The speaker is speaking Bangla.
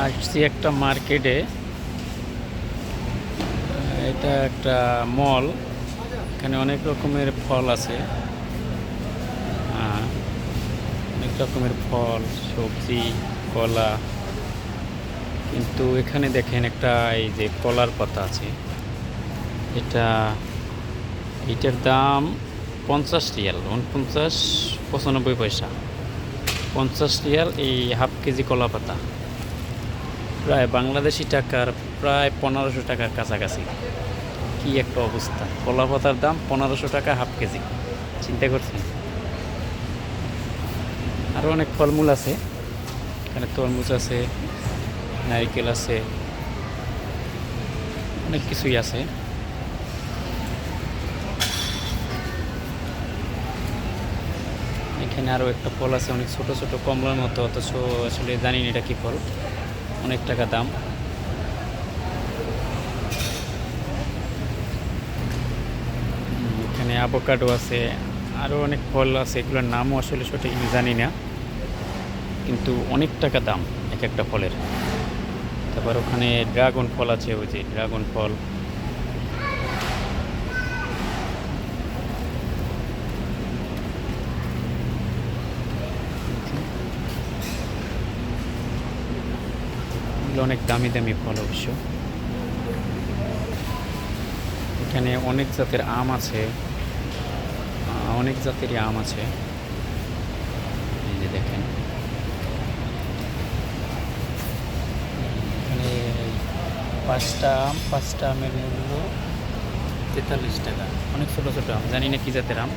আসছি একটা মার্কেটে। এটা একটা মল। এখানে অনেক রকমের ফল আছে। আহ, অনেক রকমের ফল, সবজি, কলা। কিন্তু এখানে দেখেন একটা এই যে কলার পাতা আছে, এটা এটার দাম 50 রিয়াল, 49.95 পয়সা। 50 রিয়াল এই হাফ কেজি কলা পাতা, প্রায় বাংলাদেশি টাকার প্রায় 1500 টাকার কাছাকাছি। কি একটা অবস্থা! কলা পাতার দাম 1500 টাকা হাফ কেজি, চিন্তা করছেন? আরও অনেক ফলমূল আছে এখানে, তরমুজ আছে, নারিকেল আছে, অনেক কিছুই আছে। এখানে আরও একটা ফল আছে, অনেক ছোট ছোট কমলার মতো, অথচ আসলে জানি না এটা কী ফল, অনেক টাকা দাম। এখানে অ্যাভোকাডো আছে, আরও অনেক ফল আছে, এগুলোর নামও আসলে সঠিক আমি জানি না, কিন্তু অনেক টাকা দাম এক একটা ফলের। তারপর ওখানে ড্রাগন ফল আছে, ওই যে ড্রাগন ফল। এগুলো অনেক দামি দামি ফল অবশ্য। এখানে অনেক জাতের আম আছে, অনেক জাতেরই আম আছে। এই যে দেখেন, এখানে 5টা আমের মূল্য 43 টাকা। অনেক ছোটো ছোটো আম, জানি না কী জাতের আম।